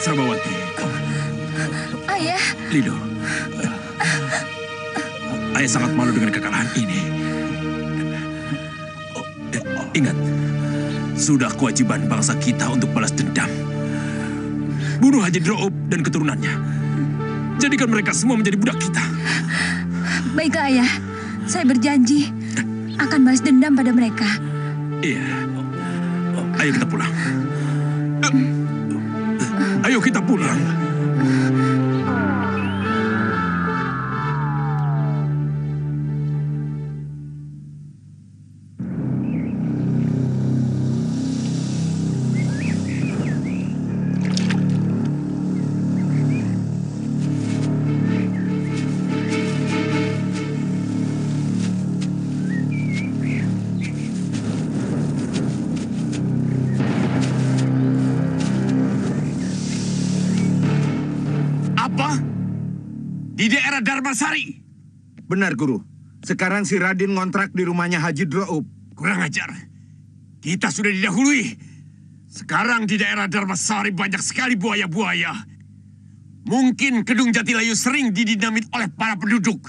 Sarbawati. Ayah. Lido. Ayah sangat malu dengan kekalahan ini. Ingat, sudah kewajiban bangsa kita untuk balas dendam. Bunuh Haji Dro'ub dan keturunannya. Jadikan mereka semua menjadi budak kita. Baiklah ayah, saya berjanji akan balas dendam pada mereka. Iya. Ayo kita pulang. Ayo kita pulang. Di daerah Dharmasari. Benar, Guru. Sekarang si Raden ngontrak di rumahnya Haji Dro'ub. Kurang ajar. Kita sudah didahului. Sekarang di daerah Dharmasari banyak sekali buaya-buaya. Mungkin Kedung Jatilayu sering didinamit oleh para penduduk.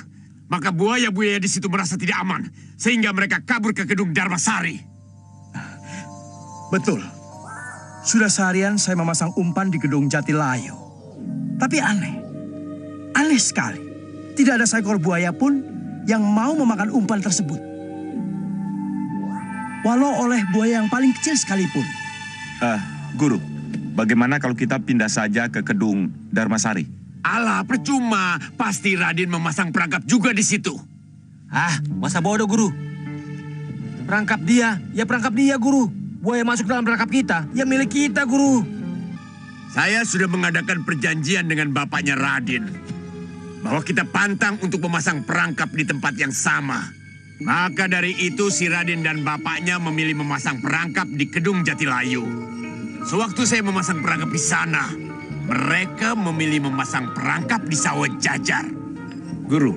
Maka buaya-buaya di situ merasa tidak aman. Sehingga mereka kabur ke Kedung Dharmasari. Betul. Sudah seharian saya memasang umpan di Kedung Jatilayu. Tapi aneh sekali. Tidak ada seekor buaya pun yang mau memakan umpan tersebut. Walau oleh buaya yang paling kecil sekalipun. Guru, bagaimana kalau kita pindah saja ke Kedung Dharmasari? Alah, percuma. Pasti Raden memasang perangkap juga di situ. Masa bodoh, Guru. Perangkap dia, Guru. Buaya masuk dalam perangkap kita, ya milik kita, Guru. Saya sudah mengadakan perjanjian dengan bapaknya Raden. Bahwa kita pantang untuk memasang perangkap di tempat yang sama. Maka dari itu si Raden dan bapaknya memilih memasang perangkap di Kedung Jatilayu. Sewaktu saya memasang perangkap di sana, mereka memilih memasang perangkap di Sawah Jajar. Guru,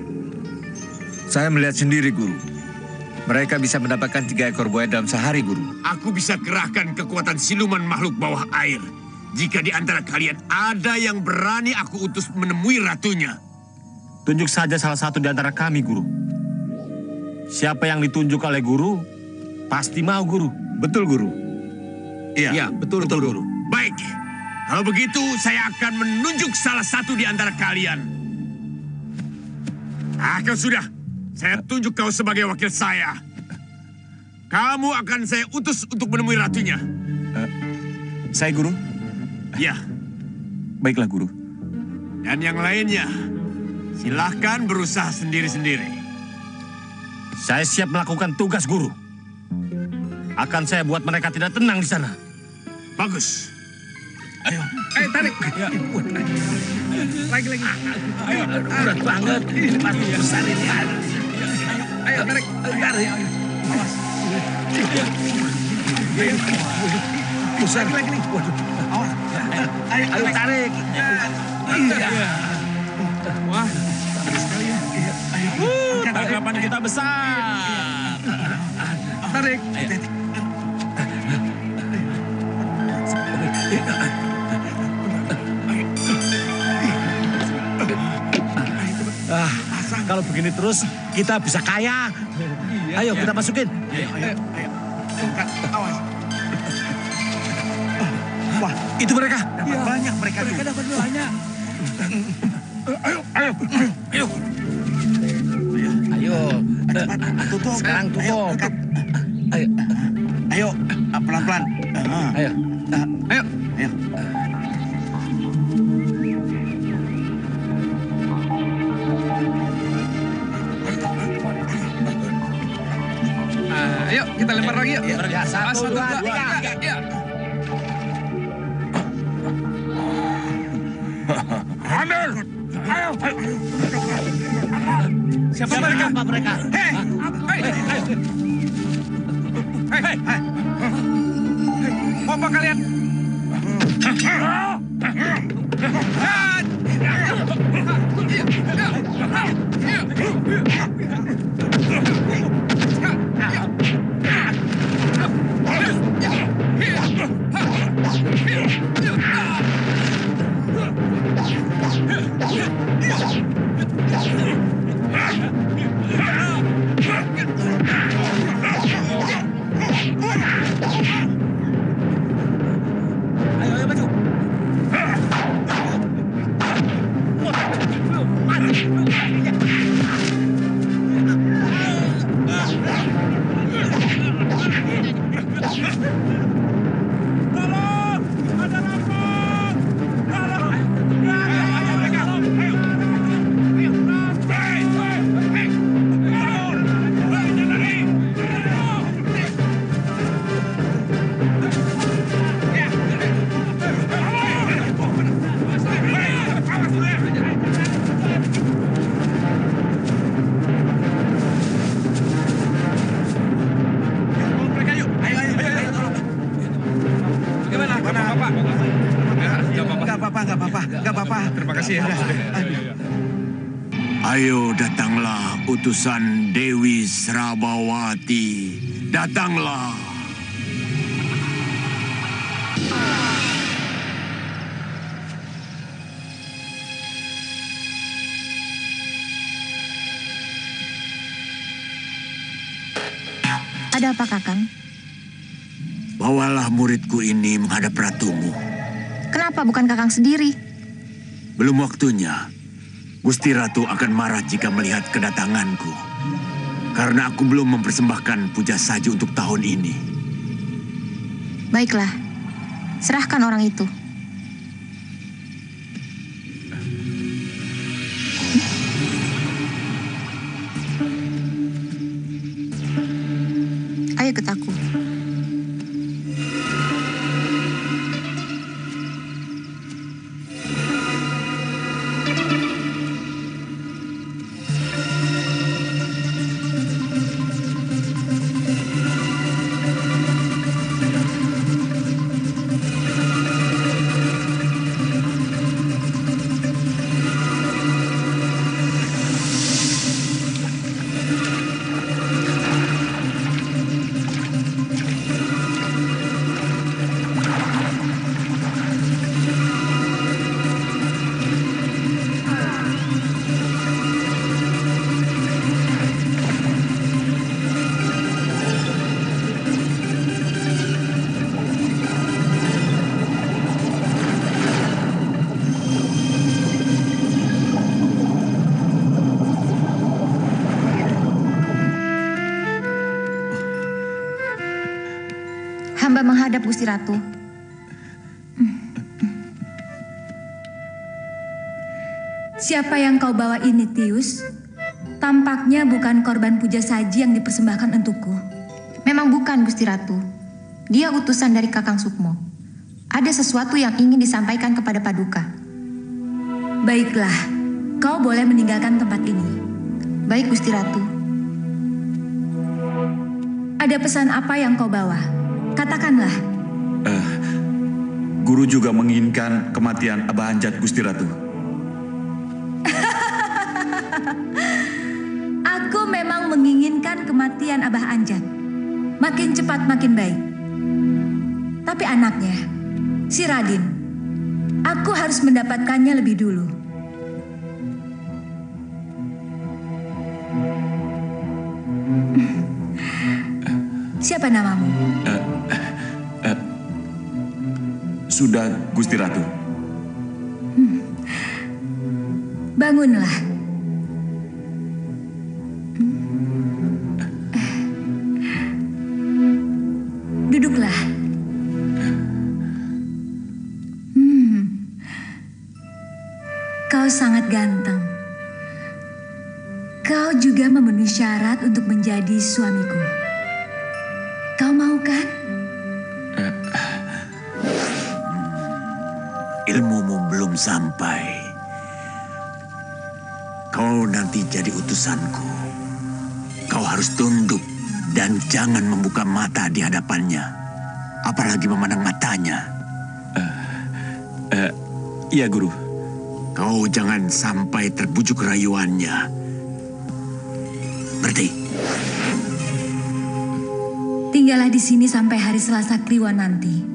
saya melihat sendiri, Guru. Mereka bisa mendapatkan 3 ekor buaya dalam sehari, Guru. Aku bisa kerahkan kekuatan siluman makhluk bawah air. Jika di antara kalian ada yang berani, aku utus menemui ratunya. Tunjuk saja salah satu di antara kami, Guru. Siapa yang ditunjuk oleh Guru, pasti mau, Guru. Betul, Guru. Iya, betul, Guru. Baik, kalau begitu saya akan menunjuk salah satu di antara kalian. Kau sudah. Saya tunjuk kau sebagai wakil saya. Kamu akan saya utus untuk menemui ratunya. Saya, Guru? Ya. Baiklah, Guru. Dan yang lainnya, silahkan berusaha sendiri-sendiri. Saya siap melakukan tugas, Guru. Akan saya buat mereka tidak tenang di sana. Bagus. Ayo, tarik. Lagi. Ayo, berat banget. Ini pasti besar ini. Ayo, tarik. Awas. Besar lagi nih. Waduh. Awas. Ayo, tarik. Wah, sekali ya. Tanggapan kita besar. Tarik. Kalau begini terus, kita bisa kaya. Ayo, kita masukin. Ayo. Awas. Wah, itu mereka. Dapat banyak mereka tuh. Dapat banyak. Ayo. Tutup. Sekarang tutup. Ayo, pelan-pelan. Ayo. Ayo, kita lempar lagi yuk. Ya, 1, 2, 3. Ambil! Ayo! Siapa mereka? Hei! Mau apa kalian? Ayo, ayo maju. Gak apa-apa. Terima kasih ya. Ayo datanglah utusan Dewi Srabawati. Datanglah. Ada apa, Kakang? Bawalah muridku ini menghadap ratumu. Kenapa bukan Kakang sendiri? Belum waktunya. Gusti Ratu akan marah jika melihat kedatanganku. Karena aku belum mempersembahkan puja saji untuk tahun ini. Baiklah, serahkan orang itu. Ayo ikut aku. Hamba menghadap Gusti Ratu. Siapa yang kau bawa ini, Tius? Tampaknya bukan korban puja saji yang dipersembahkan untukku. Memang bukan, Gusti Ratu. Dia utusan dari Kakang Sukmo. Ada sesuatu yang ingin disampaikan kepada Paduka. Baiklah, kau boleh meninggalkan tempat ini. Baik, Gusti Ratu. Ada pesan apa yang kau bawa? Katakanlah. Guru juga menginginkan kematian Abah Anjat, Gusti Ratu. Aku memang menginginkan kematian Abah Anjat. Makin cepat makin baik. Tapi anaknya, si Radin, aku harus mendapatkannya lebih dulu. Siapa namamu? Sudah, Gusti Ratu. Bangunlah. Duduklah. Kau sangat ganteng. Kau juga memenuhi syarat untuk menjadi suamiku. Kau mau kan? Ilmumu belum sampai. Kau nanti jadi utusanku. Kau harus tunduk dan jangan membuka mata di hadapannya. Apalagi memandang matanya. Iya, Guru. Kau jangan sampai terbujuk rayuannya. Berarti? Tinggallah di sini sampai hari Selasa Kliwon nanti.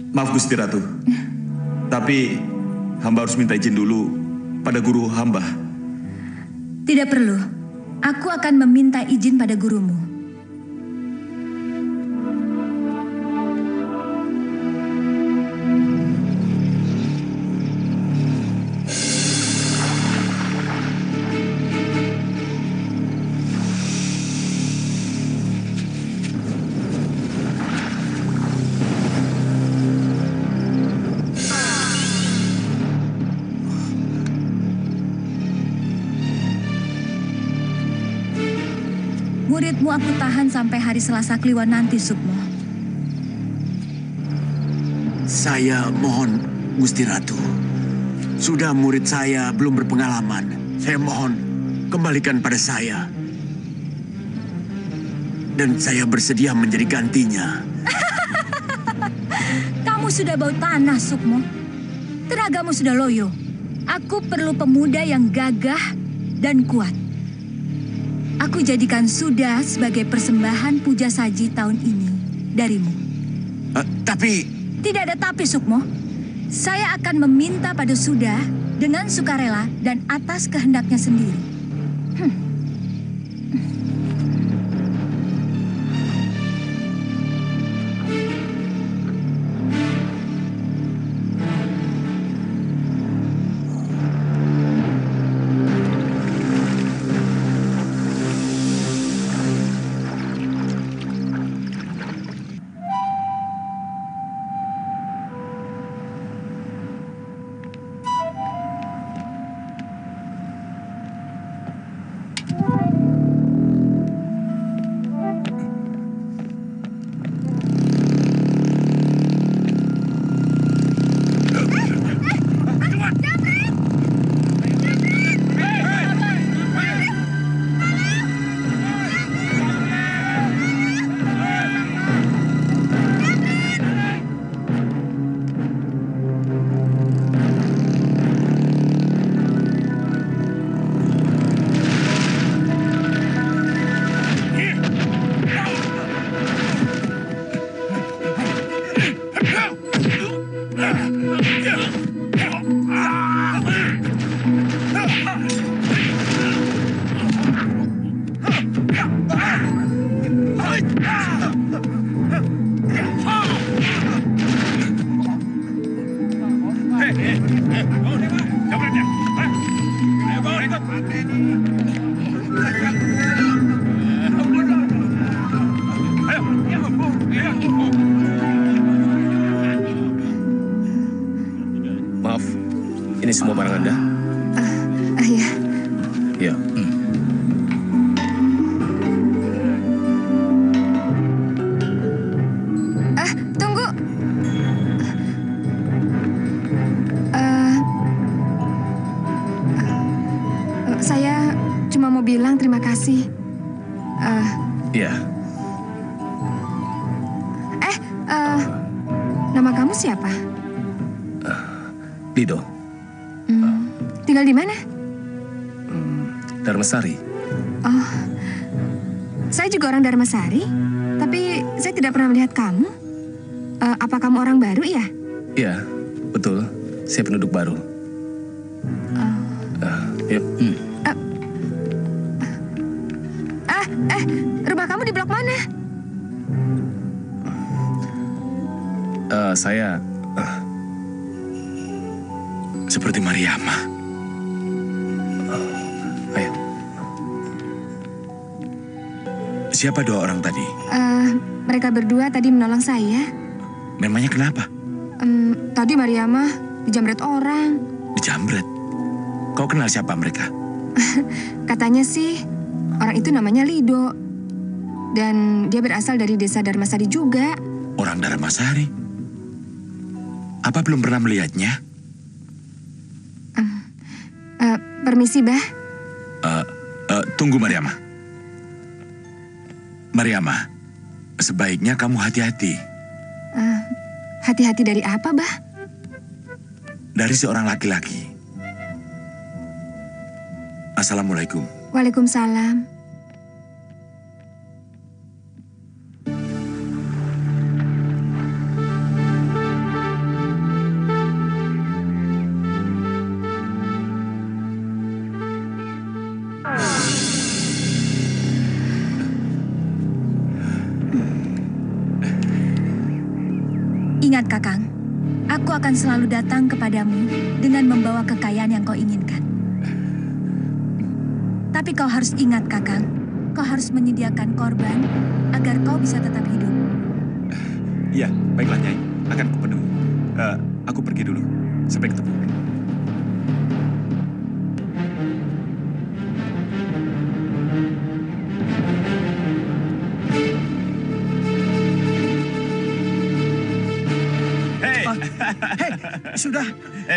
Maaf, Gusti Ratu. Tapi hamba harus minta izin dulu pada guru hamba. Tidak perlu. Aku akan meminta izin pada gurumu. Muridmu aku tahan sampai hari Selasa Kliwon nanti, Sukmo. Saya mohon, Gusti Ratu. Sudah murid saya belum berpengalaman. Saya mohon, kembalikan pada saya. Dan saya bersedia menjadi gantinya. Kamu sudah bau tanah, Sukmo. Tenagamu sudah loyo. Aku perlu pemuda yang gagah dan kuat. Aku jadikan Suda sebagai persembahan puja saji tahun ini darimu. Tapi... Tidak ada tapi, Sukmo. Saya akan meminta pada Suda dengan sukarela dan atas kehendaknya sendiri. Maaf, ini semua barang Anda? Iya. Ya. Tunggu. Saya cuma mau bilang terima kasih. Ya. Nama kamu siapa? Lido, Tinggal di mana? Dharmasari. Oh, saya juga orang Dharmasari, tapi saya tidak pernah melihat kamu. Apa kamu orang baru ya? Ya, betul. Saya penduduk baru. Yuk. Rumah kamu di blok mana? Saya Seperti Mariama. ayo. Siapa dua orang tadi? Mereka berdua tadi menolong saya. Memangnya kenapa? Tadi Mariama dijamret orang. Dijamret. Kau kenal siapa mereka? Katanya sih orang itu namanya Lido. Dan dia berasal dari desa Dharmasari juga. Orang Dharmasari. Apa belum pernah melihatnya? Permisi, Bah. Tunggu, Mariama. Mariama, sebaiknya kamu hati-hati. Hati-hati dari apa, Bah? Dari seorang laki-laki. Assalamualaikum. Waalaikumsalam. Ingat Kakang, aku akan selalu datang kepadamu dengan membawa kekayaan yang kau inginkan. Tapi kau harus ingat Kakang, kau harus menyediakan korban agar kau bisa tetap hidup. Iya, baiklah Nyai. Akan kupenuhi. Aku pergi dulu. Sampai ketemu. Hei, sudah.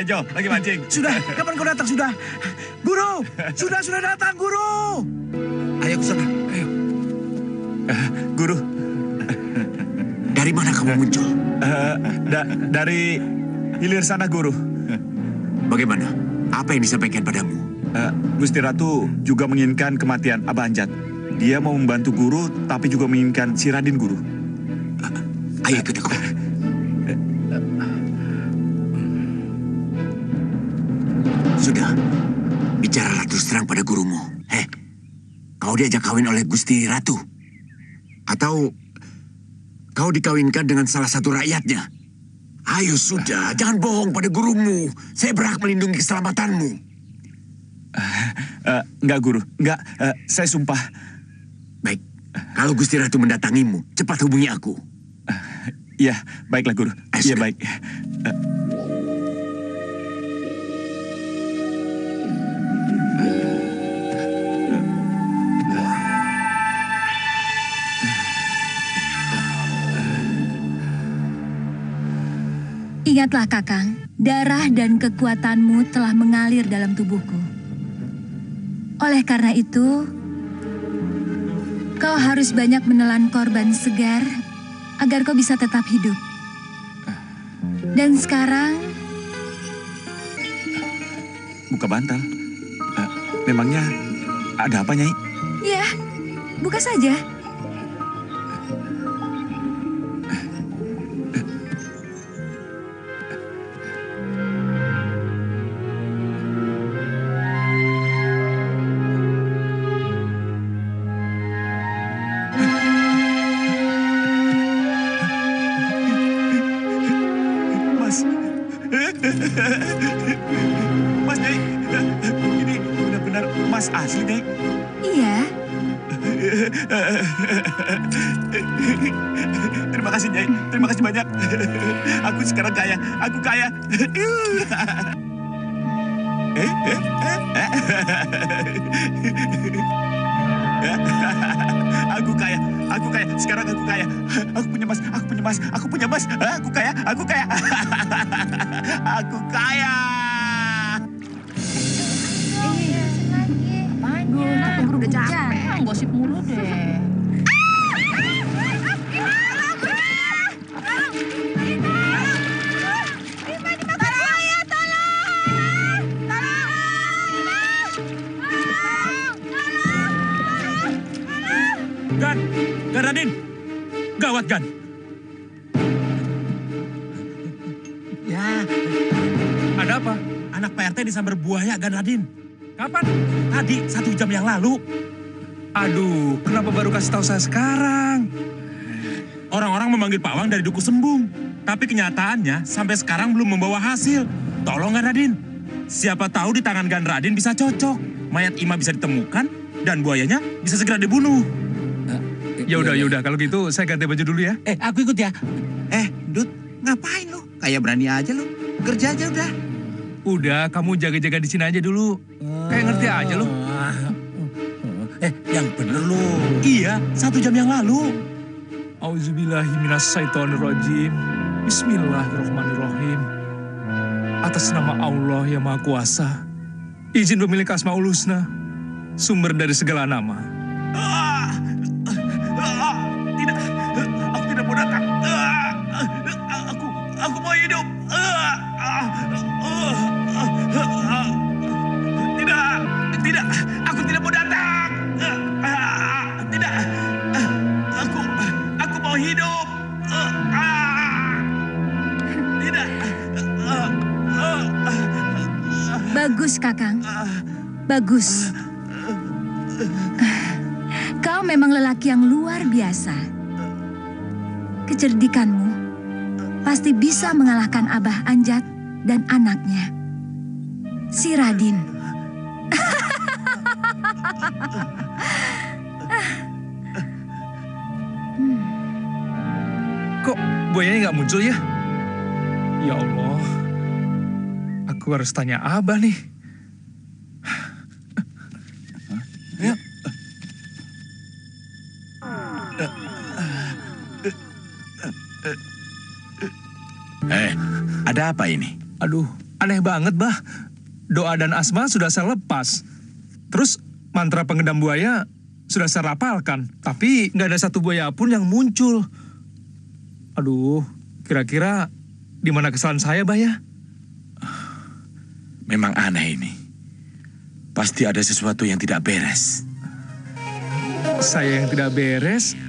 Jo, lagi mancing. Sudah, kapan kau datang sudah? Guru, sudah datang guru. Ayo ke sana, ayo. Guru, Dari mana kamu muncul? dari hilir sana, Guru. Bagaimana? Apa yang disampaikan padamu? Gusti Ratu juga menginginkan kematian Abah Anjat. Dia mau membantu Guru, tapi juga menginginkan si Raden, Guru. Ayo ikut aku. Sudah, bicaralah terus terang pada gurumu. Kau diajak kawin oleh Gusti Ratu? Atau kau dikawinkan dengan salah satu rakyatnya? Ayo sudah, jangan bohong pada gurumu. Saya berhak melindungi keselamatanmu. Enggak, Guru. Enggak, saya sumpah. Baik, kalau Gusti Ratu mendatangimu, cepat hubungi aku. Iya, baiklah, Guru. Iya, baik. Ingatlah Kakang, darah dan kekuatanmu telah mengalir dalam tubuhku. Oleh karena itu, kau harus banyak menelan korban segar agar kau bisa tetap hidup. Dan sekarang... Buka bantal. Memangnya ada apa, Nyai? Ya, buka saja. Mas, Nyai. Ini benar-benar emas asli, Nyai. Iya. Terima kasih, Nyai. Terima kasih banyak. Aku sekarang kaya. Aku kaya. Aku kaya. Aku kaya. Sekarang aku kaya. Aku punya emas. Aku punya emas. Aku punya emas. Aku kaya. Aku kaya. Aku kaya. Keburu udah capek, gosip mulu deh. Gan Raden. Gawat, Gan. Ya, Ada apa? Anak Pak RT disambar buaya, Gan Raden. Kapan? Tadi, 1 jam yang lalu. aduh, kenapa baru kasih tahu saya sekarang? Orang-orang memanggil Pak Wang dari Duku Sembung. Tapi kenyataannya sampai sekarang belum membawa hasil. Tolong, Gan Raden. Siapa tahu di tangan Gan Raden bisa cocok. Mayat Ima bisa ditemukan dan buayanya bisa segera dibunuh. Ya udah, kalau gitu saya ganti baju dulu ya. Aku ikut ya. Dut, ngapain lu? Kayak berani aja lu. Kerja aja udah. Udah, kamu jaga-jaga di sini aja dulu. Kayak ngerti aja lu. Yang bener lu. Iya, 1 jam yang lalu. Auzubillahiminasyaitonirrajim. Bismillahirrahmanirrahim. Atas nama Allah yang Maha Kuasa. Izin pemilik Asmaul Husna. Sumber dari segala nama. Tidak. Aku tidak mau datang. Aku mau hidup. Tidak. Aku tidak mau datang. Tidak. Aku mau hidup. Tidak. Bagus, Kakang. Bagus. Kau memang lelaki yang luar biasa. Kecerdikanmu pasti bisa mengalahkan Abah Anjat dan anaknya, si Radin. Kok buayanya nggak muncul ya? Ya Allah, aku harus tanya Abah nih. Ada apa ini? Aduh, aneh banget, Bah. Doa dan asma sudah saya lepas. Terus mantra pengendam buaya sudah saya rapalkan. Tapi nggak ada satu buaya pun yang muncul. Aduh, kira-kira di mana kesalahan saya, Bah ya? Memang aneh ini. Pasti ada sesuatu yang tidak beres. Saya yang tidak beres?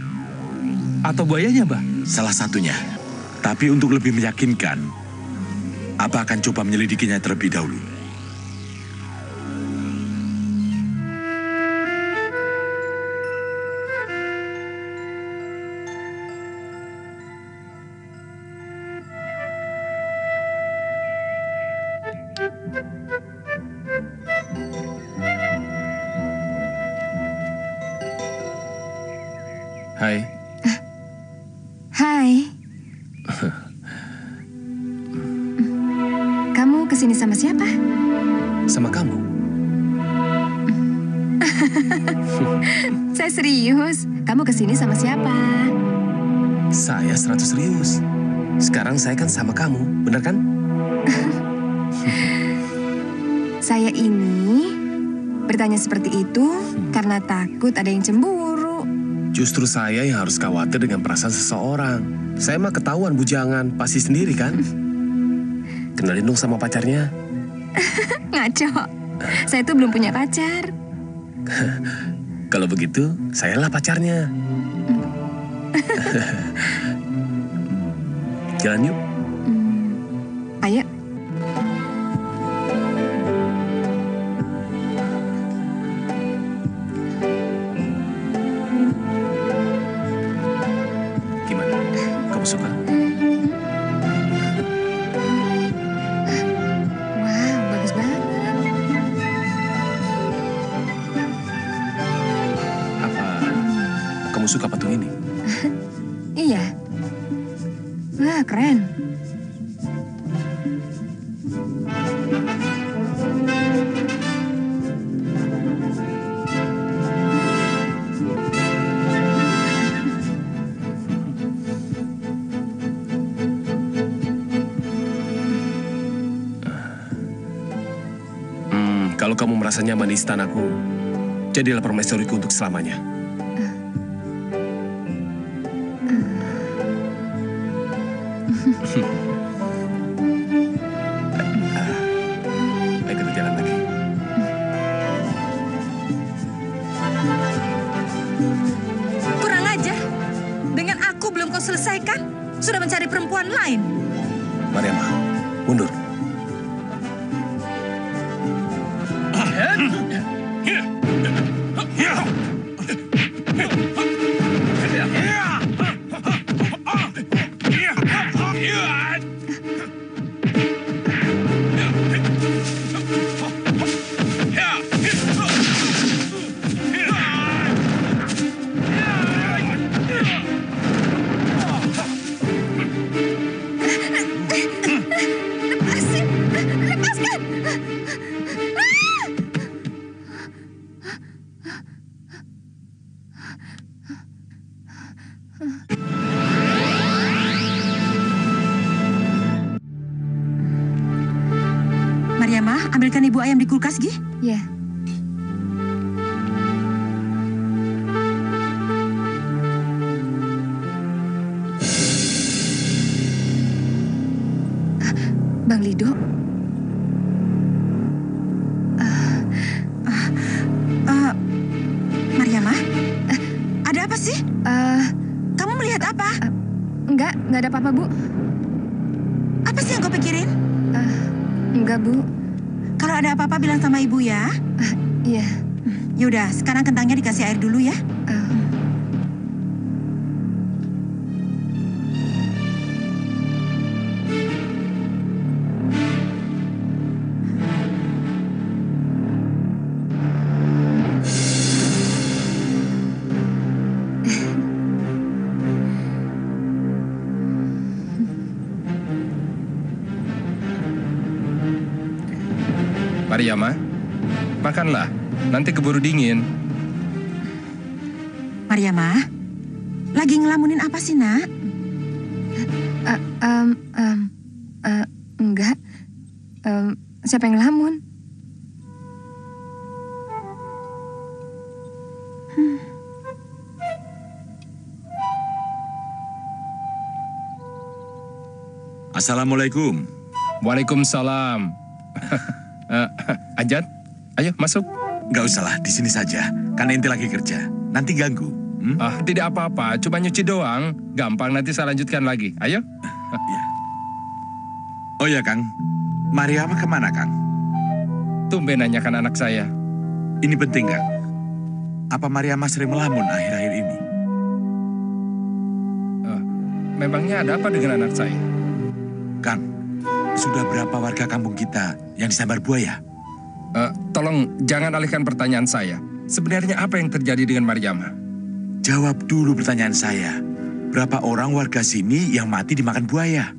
Atau buayanya, Bah? Salah satunya. Tapi untuk lebih meyakinkan, Abah akan coba menyelidikinya terlebih dahulu. Hai. Hai. Kamu kesini sama siapa? Sama kamu. Saya serius. Kamu kesini sama siapa? Saya 100 serius. Sekarang saya kan sama kamu, benar kan? Saya ini bertanya seperti itu karena takut ada yang cemburu. Justru saya yang harus khawatir dengan perasaan seseorang. Saya mah ketahuan bujangan, pasti sendiri kan? Kenalin dong sama pacarnya. Ngaco. Saya tuh belum punya pacar. Kalau begitu, sayalah pacarnya. Jalan yuk. Ayo. Gimana? Kamu suka? Wow, bagus banget. Apa kamu suka patung ini? Iya. Wah, keren. Kalau kamu merasa nyaman di istanaku, jadilah permaisuriku untuk selamanya. Ayo kita jalan lagi. Kurang ajar. Dengan aku belum kau selesaikan, sudah mencari perempuan lain. Mariamah, mundur. Lepasin! Lepaskan! Mariamah, ambilkan ibu ayam di kulkas, Gi. Ya. Bang Lido. Mariamah, ada apa sih? Kamu melihat apa? Enggak ada apa-apa, Bu. Apa sih yang kau pikirin? Enggak, Bu. Kalau ada apa-apa bilang sama ibu ya. Iya. Yaudah, sekarang kentangnya dikasih air dulu ya. Mariama, makanlah. Nanti keburu dingin. Mariama, lagi ngelamunin apa sih, Nak? Enggak. Siapa yang ngelamun? Assalamualaikum. Waalaikumsalam. Anjat, ayo masuk. Nggak usah lah, di sini saja. Kan ente lagi kerja. Nanti ganggu. Tidak apa-apa, cuma nyuci doang. Gampang, nanti saya lanjutkan lagi. Ayo. Ya. Oh ya, Kang. Mariama kemana, Kang? Tumben nanyakan anak saya. Ini penting, Kang. Apa Mariama sering melamun akhir-akhir ini? Memangnya ada apa dengan anak saya? Kang, sudah berapa warga kampung kita yang disambar buaya? Tolong jangan alihkan pertanyaan saya. Sebenarnya apa yang terjadi dengan Mariama? Jawab dulu pertanyaan saya. Berapa orang warga sini yang mati dimakan buaya?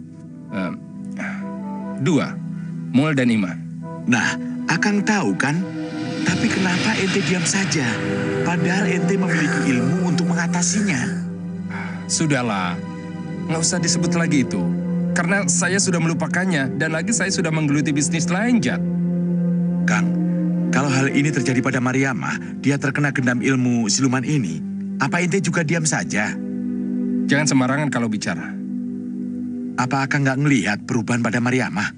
2, Mul dan Ima. Nah, Akang tahu kan? Tapi kenapa ente diam saja? Padahal ente memiliki ilmu untuk mengatasinya. Sudahlah, nggak usah disebut lagi itu. Karena saya sudah melupakannya dan lagi saya sudah menggeluti bisnis lain, Jat. Kang, kalau hal ini terjadi pada Mariama, dia terkena gendam ilmu siluman ini, apa ente juga diam saja? Jangan sembarangan kalau bicara. Apa Akang nggak ngelihat perubahan pada Mariama?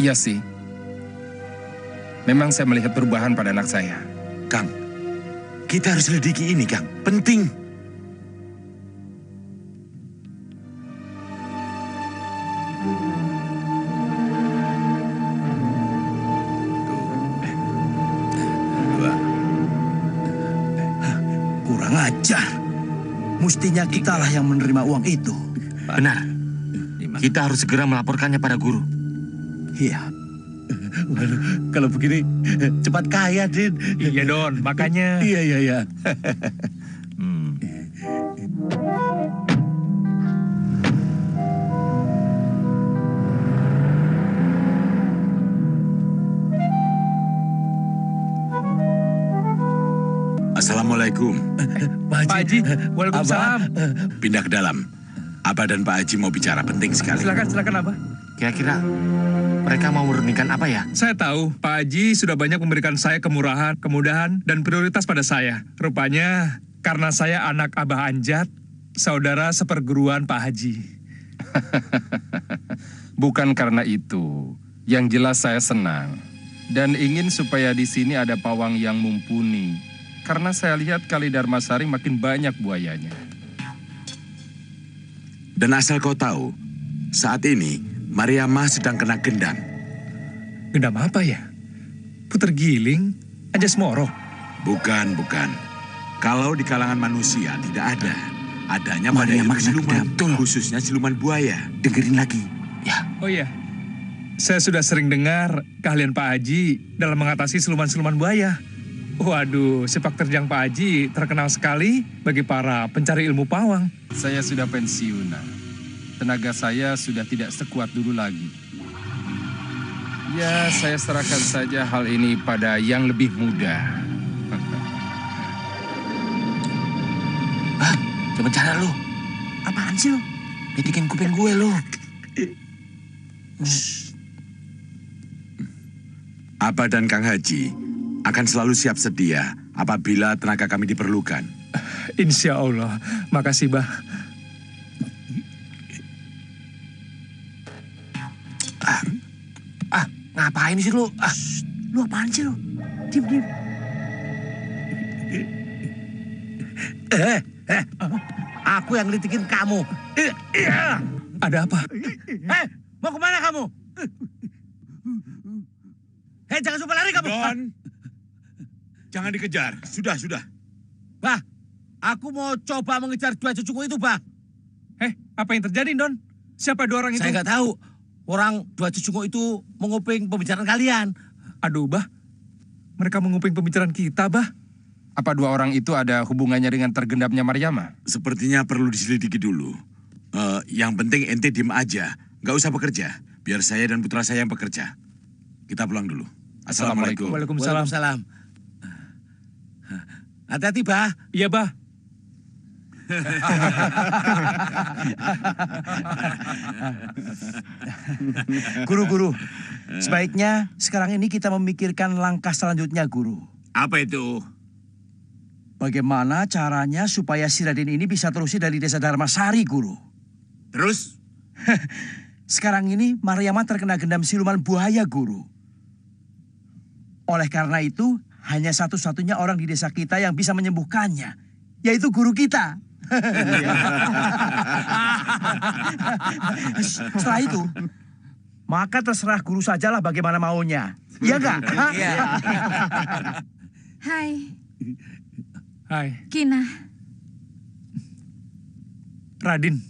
Iya sih. Memang saya melihat perubahan pada anak saya. Kang, kita harus selidiki ini, Kang. Penting. Kurang ajar. Mestinya kitalah yang menerima uang itu. Benar. Kita harus segera melaporkannya pada guru. Iya. Waduh, kalau begini cepat kaya, Din. Iya, Don. Makanya. Iya. Assalamualaikum. Pak Haji, waalaikumsalam. Pindah ke dalam. Abah dan Pak Haji mau bicara penting sekali. Silakan, Abah. Kira-kira mereka mau menurunkan apa ya? Saya tahu, Pak Haji sudah banyak memberikan saya kemurahan, kemudahan, dan prioritas pada saya. Rupanya, karena saya anak Abah Anjat, saudara seperguruan Pak Haji. Bukan karena itu. Yang jelas saya senang. Dan ingin supaya di sini ada pawang yang mumpuni. Karena saya lihat Kali Dharmasari makin banyak buayanya. Dan asal kau tahu, saat ini Mariama sedang kena gendam. Gendam apa ya? Puter giling? Anjas moro? Bukan. Kalau di kalangan manusia tidak ada. Adanya pada ilmu siluman, khususnya siluman buaya. Dengerin lagi. Ya. Oh iya. Saya sudah sering dengar keahlian Pak Haji dalam mengatasi siluman-siluman buaya. Waduh, sepak terjang Pak Haji terkenal sekali bagi para pencari ilmu pawang. Saya sudah pensiunan. Tenaga saya sudah tidak sekuat dulu lagi. Ya, saya serahkan saja hal ini pada yang lebih muda. Coba cara lu. Apaan sih lu? Betikin kuping gue lu. Abah dan Kang Haji akan selalu siap sedia apabila tenaga kami diperlukan. Insya Allah. Makasih, Bah. Ngapain sih lu? Lu apaan sih lu? Diam. Aku yang litikin kamu. Ada apa? Mau kemana kamu? Jangan suka lari kamu. Don, jangan dikejar. Sudah. Bah, aku mau coba mengejar dua cucuku itu, Bah. Apa yang terjadi, Don? Siapa dua orang itu? Saya nggak tahu. Orang dua cucuku itu menguping pembicaraan kalian. Aduh, Bah. Mereka menguping pembicaraan kita, Bah. Apa dua orang itu ada hubungannya dengan tergendamnya Mariama? Sepertinya perlu diselidiki dulu. Yang penting ente diem aja. Nggak usah bekerja. Biar saya dan putra saya yang bekerja. Kita pulang dulu. Assalamualaikum. Waalaikumsalam. Waalaikumsalam. Hati-hati, Bah. Iya, Bah. Guru, sebaiknya sekarang ini kita memikirkan langkah selanjutnya, Guru. Apa itu? Bagaimana caranya supaya si Raden ini bisa terusir dari desa Dharmasari, Guru? Terus? Sekarang ini Mariama terkena gendam siluman buaya, Guru. Oleh karena itu, hanya satu-satunya orang di desa kita yang bisa menyembuhkannya, yaitu guru kita. Setelah itu, maka terserah guru sajalah bagaimana maunya. Iya enggak? Hai, Hai, Kina. Radin.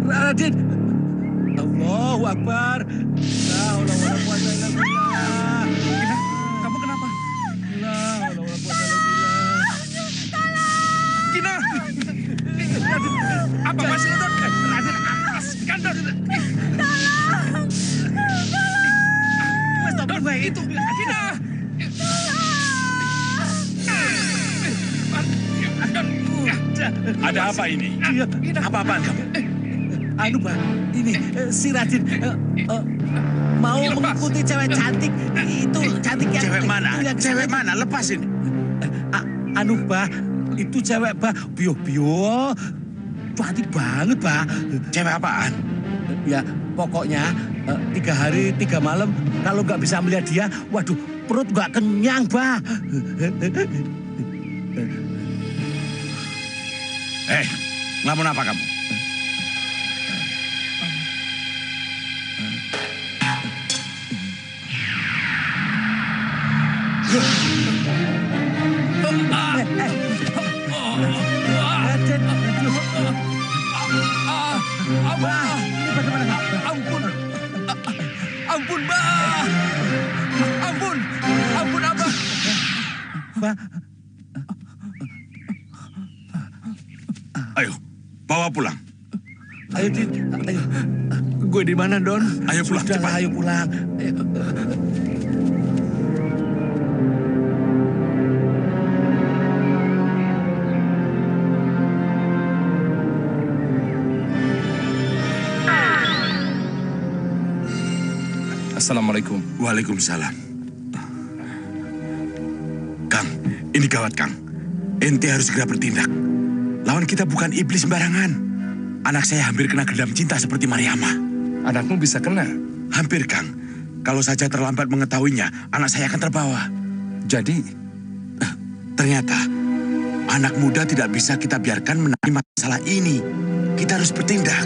Raden. Allahu Akbar. La haula wala quwata illa billah. Kina, kamu kenapa? La haula wala quwata illa billah. Kina! Apa masih nodot? Raden, atas, kandor. Tolong! Wes topeng bae itu. Kina! Ada apa ini? Apa-apaan kamu? Anu, Pak, ini si Raden mau mengikuti cewek cantik. Itu cantik yang... Cewek mana? Yang Cewek mana? Lepas ini. Anu, Pak, itu cewek, Pak. Bio-bio. Cantik banget, Pak. Cewek apaan? Ya, pokoknya 3 hari 3 malam kalau nggak bisa melihat dia, waduh, perut nggak kenyang, Pak. Ngelamun apa kamu? Ampun, Bah. Ampun, Abah. Pak, Ayo, bawa pulang. ayo, ayo. Gue di mana, Don? Ayo pulang, Sudahlah, cepat. ayo pulang. Assalamualaikum. Waalaikumsalam. Kang, ini gawat, Kang. Ente harus segera bertindak. Lawan kita bukan iblis sembarangan. Anak saya hampir kena gendam cinta seperti Mariama. Anakmu bisa kena. Hampir, Kang. Kalau saja terlambat mengetahuinya, anak saya akan terbawa. Jadi, Ternyata, anak muda tidak bisa kita biarkan menangani masalah ini. Kita harus bertindak.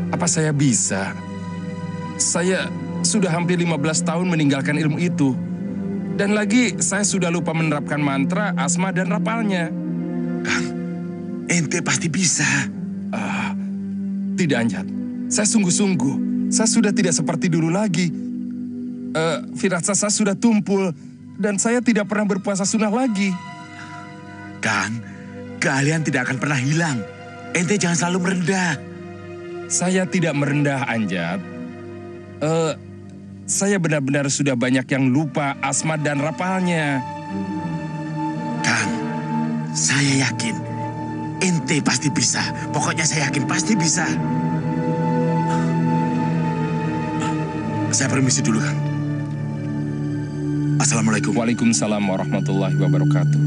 apa saya bisa? Saya sudah hampir 15 tahun meninggalkan ilmu itu. Dan lagi saya sudah lupa menerapkan mantra, asma, dan rapalnya. Kang, ente pasti bisa. Tidak, Anjat. Saya sungguh-sungguh. Saya sudah tidak seperti dulu lagi. Firasat saya sudah tumpul. Dan saya tidak pernah berpuasa sunnah lagi. Kang, keahlian tidak akan pernah hilang. Ente jangan selalu merendah. Saya tidak merendah, Anjat. Saya benar-benar sudah banyak yang lupa asma dan rapalnya. Kang, saya yakin ente pasti bisa. Pokoknya saya yakin pasti bisa. Saya permisi dulu, Kang. Assalamualaikum. Waalaikumsalam warahmatullahi wabarakatuh.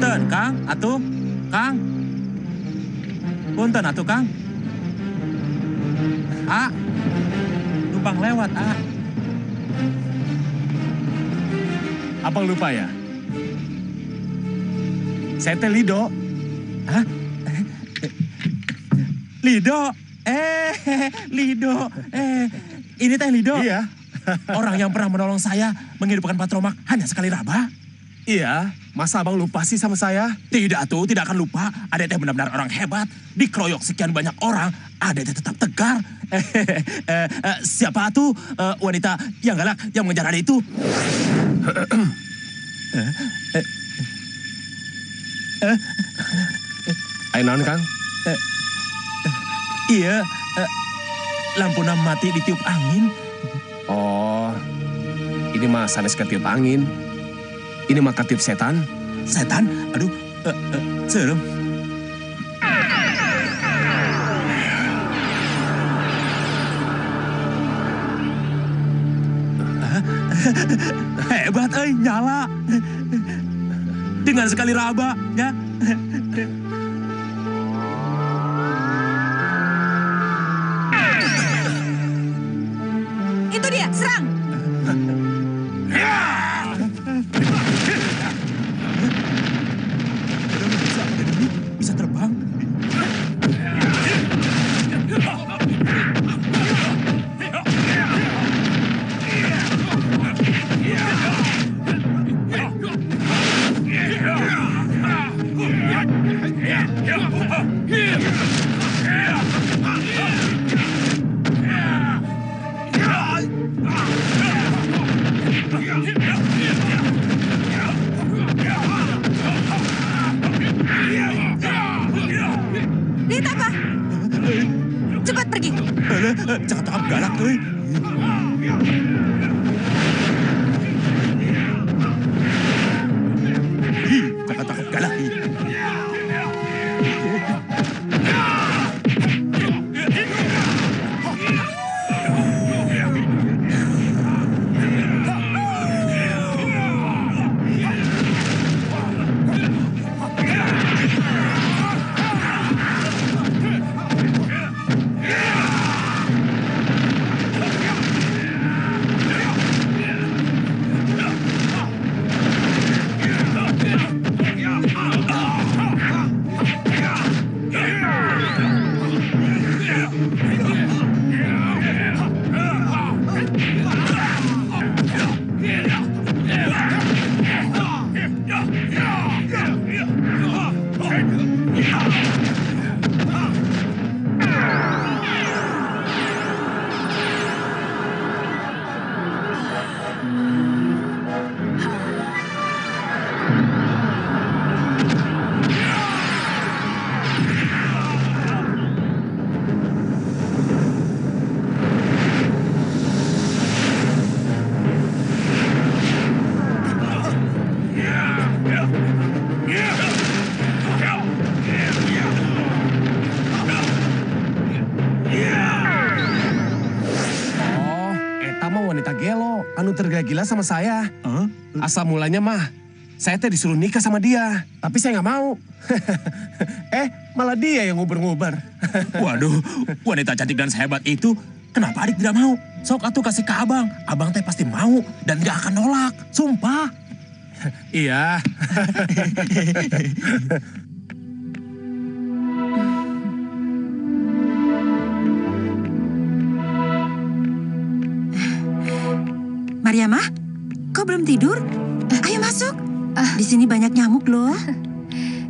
Punten, Kang, atuh, Kang. Punten, atuh, Kang. Numpang lewat, Abang lupa ya? Saya teh Lido. Hah? Lido? Lido. Ini teh Lido. Iya. Orang yang pernah menolong saya menghidupkan Patromak hanya sekali raba. Iya, masa abang lupa sih sama saya? Tidak tuh, tidak akan lupa. Ade teh benar-benar orang hebat. Dikeroyok sekian banyak orang, Ade teh tetap tegar. Siapa tuh wanita yang galak yang mengejar Ade itu? Ayo naon, Kang? Iya, lampunya mati ditiup angin. Oh, ini mah sanes ketiup angin. Ini mah ketiup setan. Setan? Aduh, serem. Hebat, nyala. Dengan sekali raba, ya. Itu dia, serang! Bisa terbang. Lihat apa? Cepat pergi. Cakap galak, euy. Cakap galak. Wanita gelo, anu tergila-gila sama saya. Asal mulanya mah, saya teh disuruh nikah sama dia. Tapi saya nggak mau. Malah dia yang nguber-nguber. Waduh, wanita cantik dan sehebat itu, kenapa adik tidak mau? Sok atuh kasih ke abang. Abang teh pasti mau dan gak akan nolak. Sumpah. Iya. Mariamah, kau belum tidur? Ayo masuk. Di sini banyak nyamuk loh.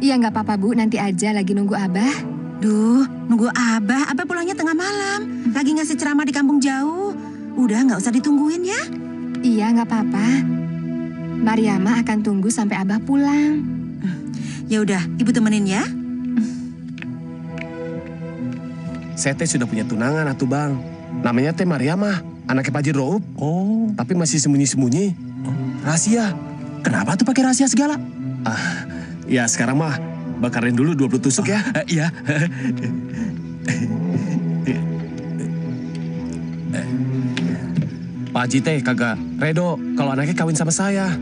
Iya nggak apa-apa Bu, nanti aja lagi nunggu Abah. Duh, nunggu Abah. Abah pulangnya tengah malam. Lagi ngasih ceramah di kampung jauh. Udah nggak usah ditungguin ya. Iya nggak apa-apa. Mariamah akan tunggu sampai Abah pulang. Ya udah, Ibu temenin ya. Saya teh sudah punya tunangan atuh Bang. Namanya teh Mariamah, anaknya Pak Haji Roub. Oh, tapi masih sembunyi-sembunyi. Rahasia. Kenapa tuh pakai rahasia segala? Ya sekarang mah bakarin dulu 20 tusuk ya. Iya. Pak Haji teh kagak redo kalau anaknya kawin sama saya.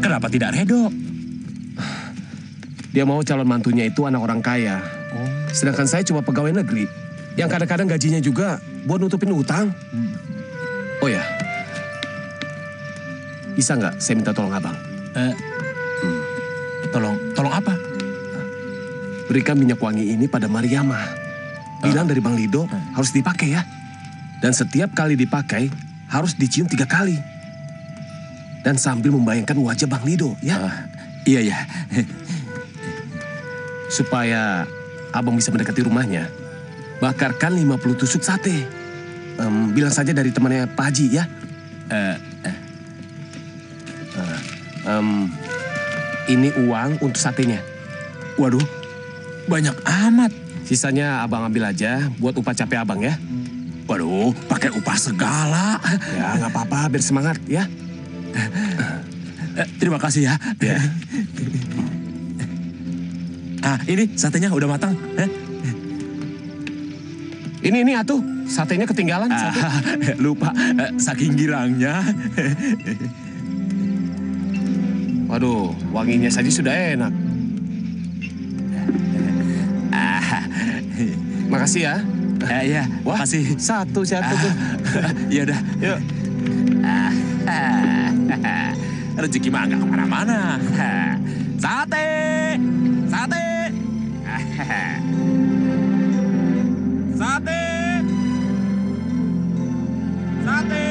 Kenapa tidak redo? Dia mau calon mantunya itu anak orang kaya. Sedangkan saya cuma pegawai negeri. Yang kadang-kadang gajinya juga buat nutupin utang. Oh ya, bisa nggak saya minta tolong abang? Tolong apa? Berikan minyak wangi ini pada Mariama. Bilang dari Bang Lido harus dipakai ya. Dan setiap kali dipakai harus dicium 3 kali. Dan sambil membayangkan wajah Bang Lido ya. Iya. Supaya abang bisa mendekati rumahnya, bakarkan 50 tusuk sate. Bilang saja dari temannya Pak Haji ya. Ini uang untuk satenya. Waduh, banyak amat. Sisanya abang ambil aja buat upah capek abang ya. Waduh, pakai upah segala. Ya nggak apa-apa, biar semangat ya. Terima kasih ya. Ini satenya udah matang. Ini atuh, satenya ketinggalan. Lupa, saking girangnya. Waduh, wanginya saja sudah enak. Makasih ya. Iya, makasih. Satu tuh. Ya udah, yuk. Rezeki mah nggak kemana-mana. Sate. Sate. Sate. Sate.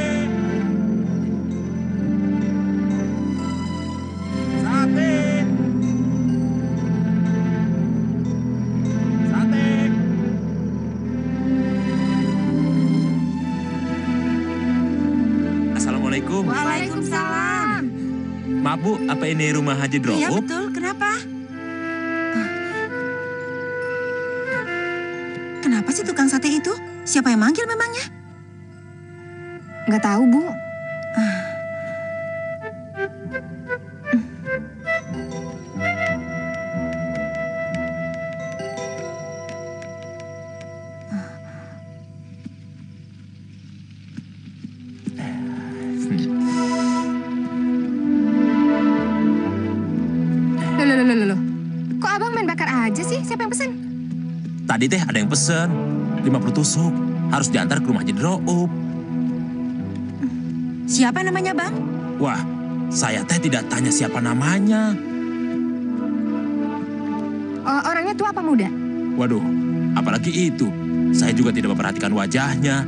Sate. Sate. Assalamualaikum. Waalaikumsalam. Maaf Bu, apa ini rumah Haji Dro'ub? Iya betul, kenapa? Kenapa sih tukang sate itu? Siapa yang manggil memangnya? Nggak tahu, Bu. Loh. Kok abang main bakar aja sih? Siapa yang pesen? Tadi teh ada yang pesen 50 tusuk. Harus diantar ke rumah Haji Dro'ub. Siapa namanya, Bang? Wah, saya teh tidak tanya siapa namanya. Orangnya tua apa muda? Waduh, apalagi itu. Saya juga tidak memperhatikan wajahnya.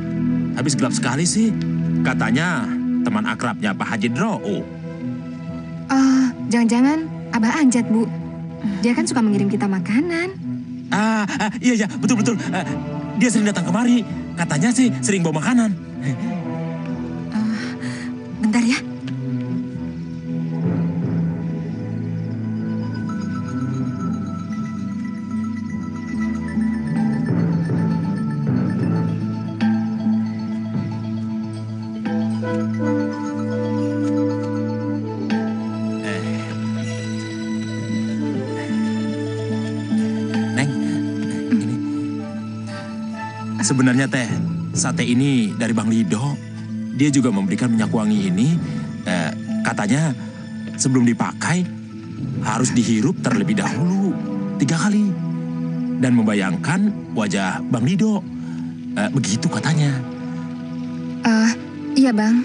Habis gelap sekali sih. Katanya teman akrabnya Pak Haji Dro'ub. Jangan-jangan Abah Anjat, Bu. Dia kan suka mengirim kita makanan. Iya, betul. Dia sering datang kemari. Katanya sih sering bawa makanan. Bentar ya. Sebenarnya teh, sate ini dari Bang Lido. Dia juga memberikan minyak wangi ini. Katanya sebelum dipakai harus dihirup terlebih dahulu 3 kali. Dan membayangkan wajah Bang Lido. Begitu katanya. Iya, Bang.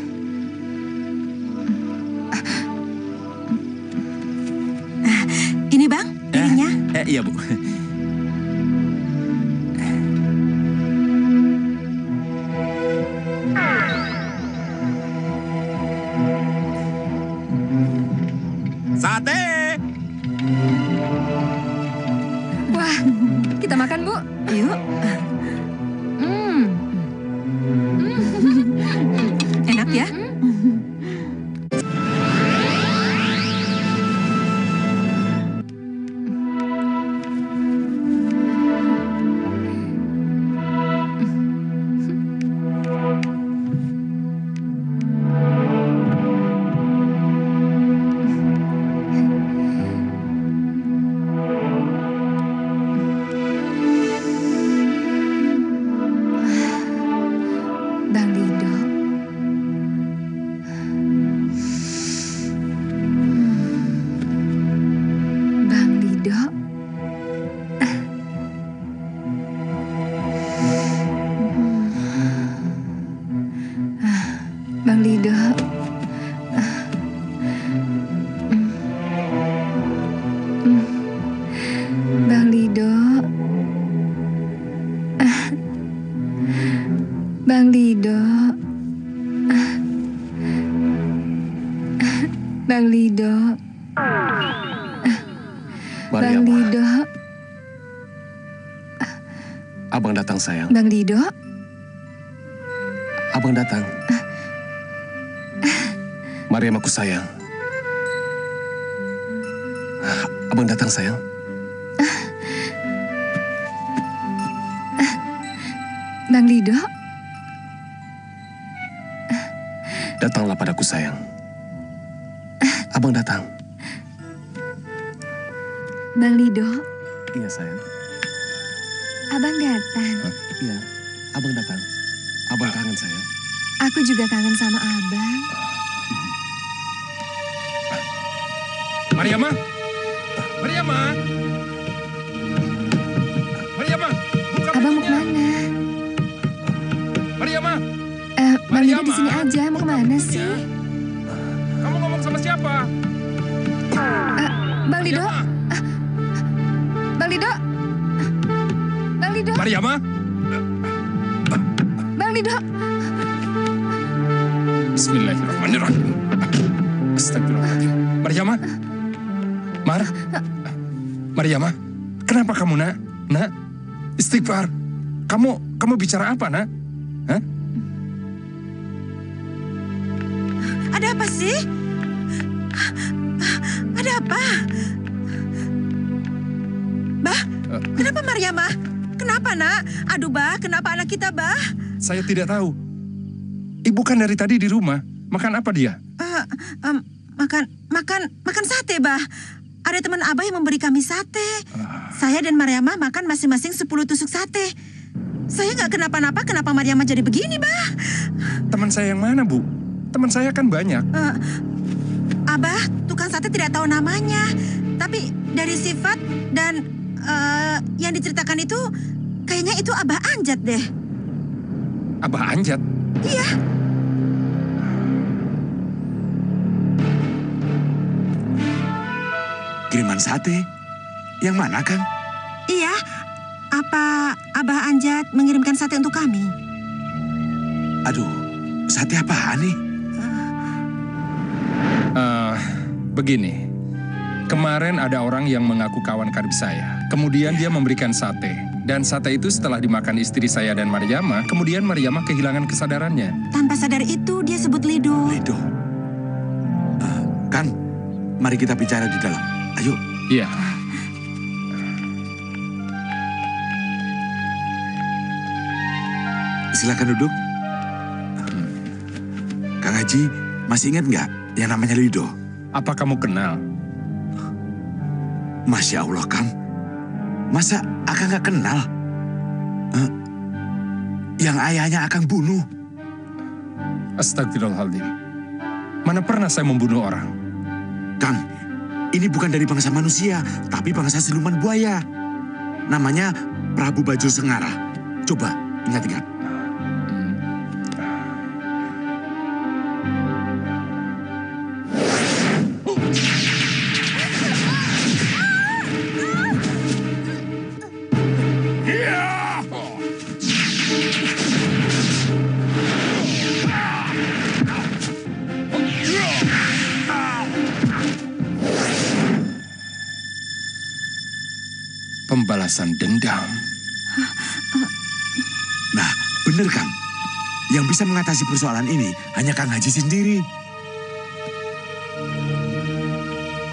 Ini Bang, piringnya. Iya, Bu. Sate! Wah, kita makan, Bu. Yuk. Enak ya? Bang Lido. Bang Lido. Bang Lido. Bang Lido. Bang Lido. Abang datang, sayang. Bang Lido. Abang datang. Mariam, aku sayang. Abang datang, sayang. Bang Lido. Datanglah padaku, sayang. Abang datang. Bang Lido. Iya, sayang. Abang datang. Iya, abang datang. Abang kangen, sayang. Aku juga kangen sama abang. Mariama? Mariama? Mariama? Buka Abang mau kemana? Mariama? Bang Lido di sini aja. Mau kemana sih? Kamu ngomong sama siapa? Bang Lido. Bang Lido. Bang Lido. Mariama? Bang Lido. Bismillahirrahmanirrahim. Astagfirullahaladzim. Mariama? Mariama? Kenapa kamu, nak? Nak? Istighfar. Kamu bicara apa, nak? Hah? Ada apa sih? Ada apa? Bah, kenapa Mariama? Kenapa, nak? Aduh, Bah, kenapa anak kita, Bah? Saya tidak tahu. Ibu kan dari tadi di rumah. Makan apa dia? Makan sate, Bah. Ada teman Abah yang memberi kami sate. Saya dan Mariama makan masing-masing 10 tusuk sate. Saya nggak kenapa-napa, kenapa Mariama jadi begini, Bah? Teman saya yang mana, Bu? Teman saya kan banyak. Abah, tukang sate tidak tahu namanya. Tapi dari sifat dan yang diceritakan itu, kayaknya itu Abah Anjat deh. Abah Anjat? Iya. Kiriman sate? Yang mana, Kang? Iya. Apa Abah Anjat mengirimkan sate untuk kami? Aduh, sate apaan nih? Begini. Kemarin ada orang yang mengaku kawan karib saya. Kemudian dia memberikan sate. Dan sate itu setelah dimakan istri saya dan Mariama, kemudian Mariama kehilangan kesadarannya. Tanpa sadar itu dia sebut Lido. Lido. Kang, mari kita bicara di dalam. Ayo. Iya. Silakan duduk. Kang Haji, masih ingat nggak yang namanya Lido? Apa kamu kenal? Masya Allah, Kang. Masa Akang nggak kenal? Yang ayahnya Akang bunuh. Astagfirullahaladzim. Mana pernah saya membunuh orang? Kang, ini bukan dari bangsa manusia, tapi bangsa siluman buaya. Namanya Prabu Bajul Sengara. Coba ingat-ingat. Pembalasan dendam. Nah, bener, Kang. Yang bisa mengatasi persoalan ini hanya Kang Haji sendiri.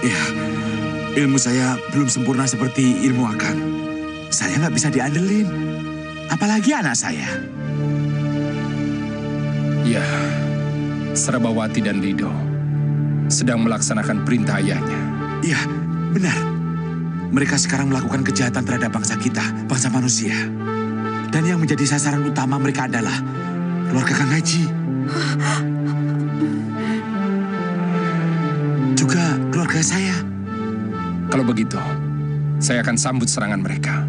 Ya, ilmu saya belum sempurna seperti ilmu Akang. Saya nggak bisa diandelin. Apalagi anak saya. Ya, Serabawati dan Lido sedang melaksanakan perintah ayahnya. Iya, benar. Mereka sekarang melakukan kejahatan terhadap bangsa kita, bangsa manusia. Dan yang menjadi sasaran utama mereka adalah keluarga Kang Haji. Juga keluarga saya. Kalau begitu, saya akan sambut serangan mereka.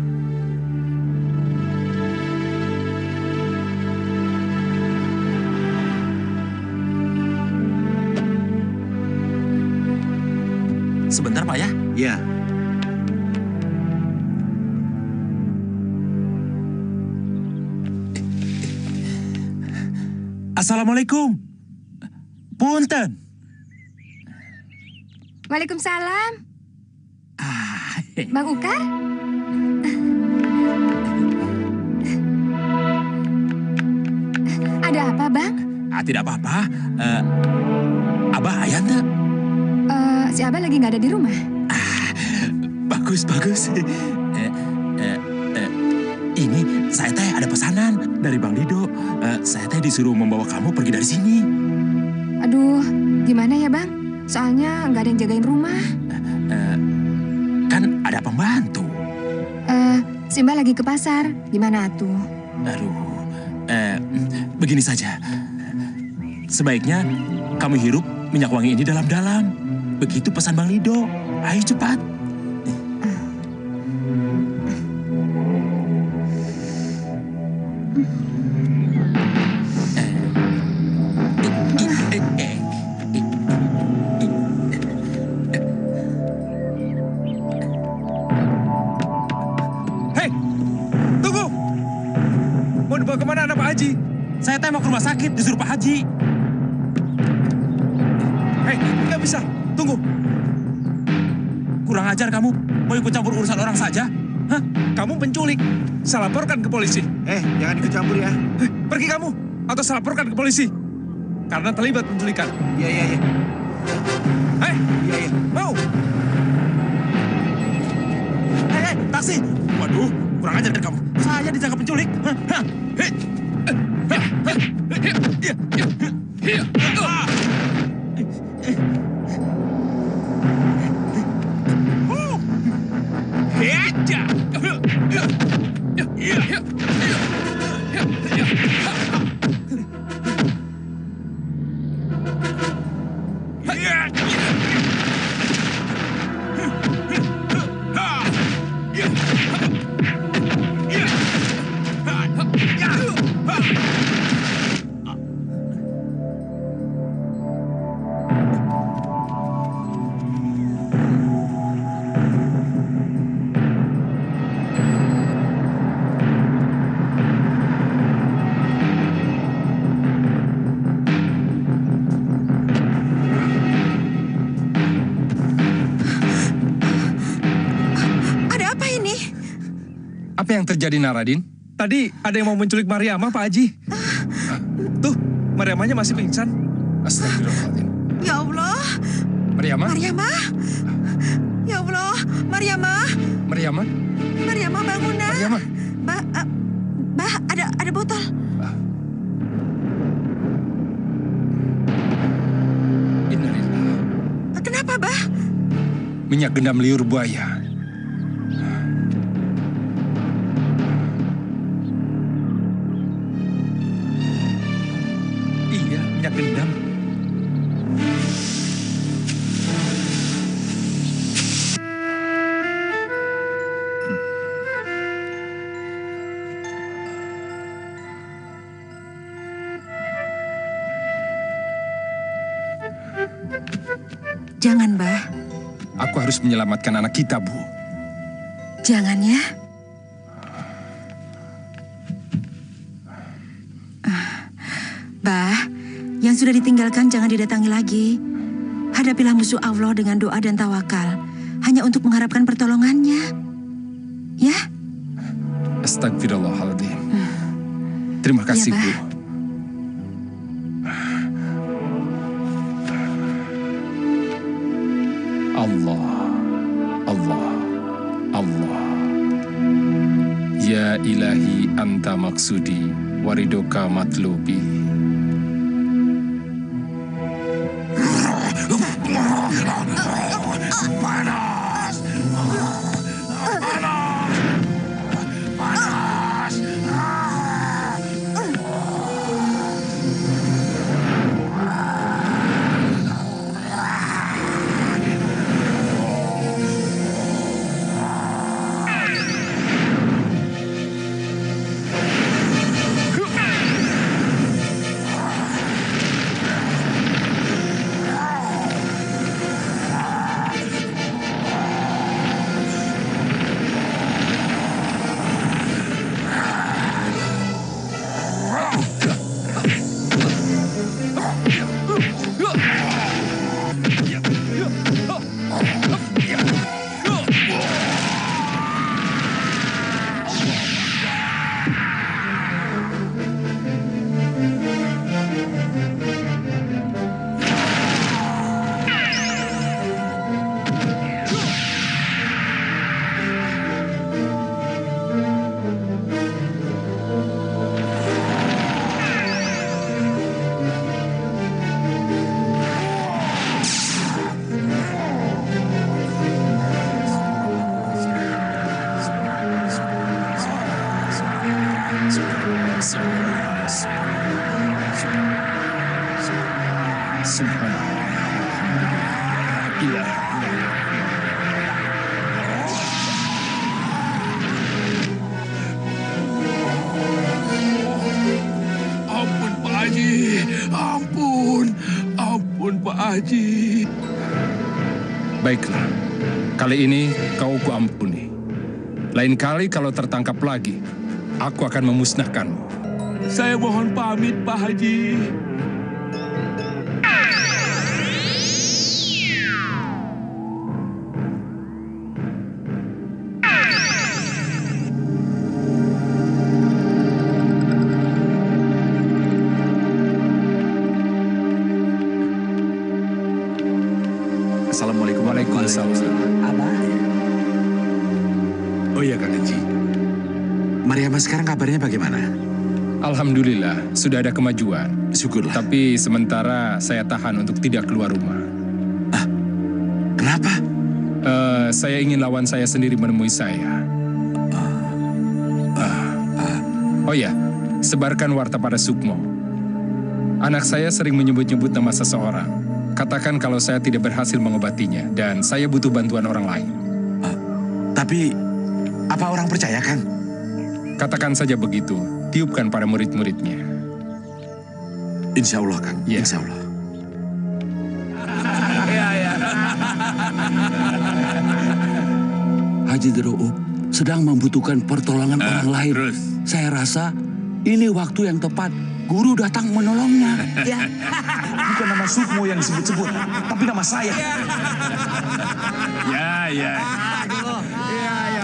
sebentar, Pak ya? Ya. Assalamualaikum. Punten. Waalaikumsalam. Bang Ukar? Ada apa, Bang? Tidak apa-apa. Abah ayah enggak? Si Abah lagi nggak ada di rumah. Bagus. Ini saya teh ada pesanan dari Bang Dido. Saya teh disuruh membawa kamu pergi dari sini. Aduh, gimana ya, Bang? Soalnya nggak ada yang jagain rumah. Kan ada pembantu. Si Mbak lagi ke pasar. Gimana tuh? Aduh, begini saja. Sebaiknya kamu hirup minyak wangi ini dalam-dalam. Begitu pesan Bang Lido. Ayo cepat. Hei, tunggu. Mau dibawa kemana anak Pak Haji? Saya teh mau ke rumah sakit, disuruh Pak Haji. Hei, nggak bisa. Tunggu. Kurang ajar kamu. Mau ikut campur urusan orang saja? Hah? Kamu penculik. Saya laporkan ke polisi. Jangan ikut campur ya. Pergi kamu. Atau saya laporkan ke polisi. Karena terlibat penculikan. Iya. Hei, Iya. mau? Hei, taksi. Waduh, kurang ajar kan kamu. Saya ditangkap penculik. Apa yang terjadi, Naradin? Tadi ada yang mau menculik Mariamah, Pak Haji. Tuh, Mariamahnya masih pingsan. Astagfirullahaladzim. Ya Allah. Mariamah? Mariamah. Ya Allah, Mariamah. Mariamah? Mariamah bangun, Nak. Mariamah? Bah, ada botol. Innalillah. Kenapa, Bah? Minyak gendam liur buaya. Iya, minyak gendam. Jangan, Bah. Aku harus menyelamatkan anak kita, Bu. Jangan ya. Bah, yang sudah ditinggalkan jangan didatangi lagi. Hadapilah musuh Allah dengan doa dan tawakal. Hanya untuk mengharapkan pertolongannya. Ya? Astagfirullahaladzim. Terima kasih, Ya, Bu. Bah. Allah, Allah, Allah. Ya ilahi anta maksudi, waridoka matlubi. Panas! Ampun Pak Haji, ampun Pak Haji. Baiklah, kali ini kau kuampuni. Lain kali kalau tertangkap lagi, aku akan memusnahkanmu. Saya mohon pamit Pak Haji. Assalamualaikum. Waalaikumsalam. Oh iya Kang Haji. Mariama sekarang kabarnya bagaimana? Alhamdulillah, sudah ada kemajuan. Syukurlah. Tapi sementara saya tahan untuk tidak keluar rumah. Kenapa? Saya ingin lawan saya sendiri menemui saya. Oh ya, sebarkan warta pada Sukmo. Anak saya sering menyebut-nyebut nama seseorang. Katakan kalau saya tidak berhasil mengobatinya dan saya butuh bantuan orang lain. Tapi, apa orang percaya, Kang? Katakan saja begitu, tiupkan pada murid-muridnya. Insya Allah, Kang. Ya. Insya Allah. Haji Dro'ub sedang membutuhkan pertolongan orang lain. Terus? Saya rasa ini waktu yang tepat. Guru datang menolongnya. Ya. Bukan nama Sukmo yang disebut-sebut, tapi nama saya. Ya. Ya,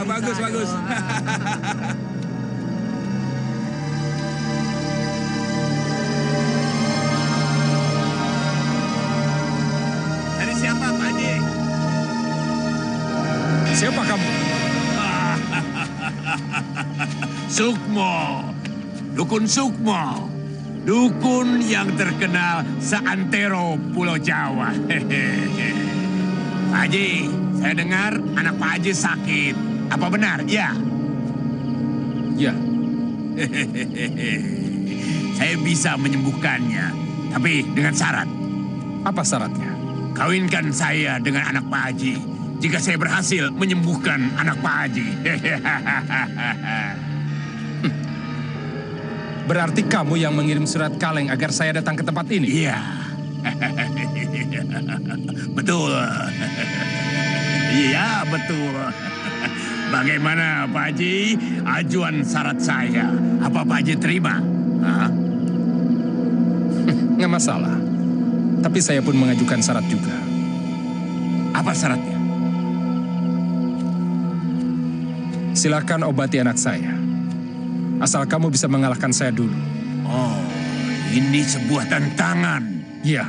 bagus. Dari siapa, Pak Haji? Siapa kamu? Sukmo. Dukun Sukmo. Dukun yang terkenal seantero Pulau Jawa. Pak Haji, saya dengar anak Pak Haji sakit. Apa benar? Ya. Ya. Saya bisa menyembuhkannya, tapi dengan syarat. Apa syaratnya? Kawinkan saya dengan anak Pak Haji jika saya berhasil menyembuhkan anak Pak Haji. Berarti kamu yang mengirim surat kaleng agar saya datang ke tempat ini? Iya. Betul. Iya, betul. Bagaimana Pak Haji ajuan syarat saya? Apa Pak Haji terima? Nggak masalah. Tapi saya pun mengajukan syarat juga. Apa syaratnya? Silakan obati anak saya. Asal kamu bisa mengalahkan saya dulu. Oh, ini sebuah tantangan. Iya.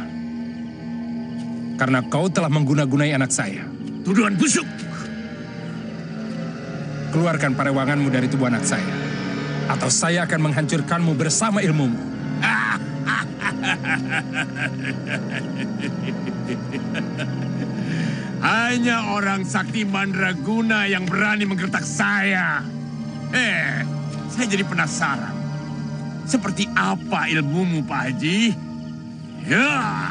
Karena kau telah mengguna-gunai anak saya. Tuduhan busuk. Keluarkan parewanganmu dari tubuh anak saya. Atau saya akan menghancurkanmu bersama ilmumu. Hanya orang sakti mandraguna yang berani menggertak saya. Saya jadi penasaran. Seperti apa ilmumu, Pak Haji? Ya.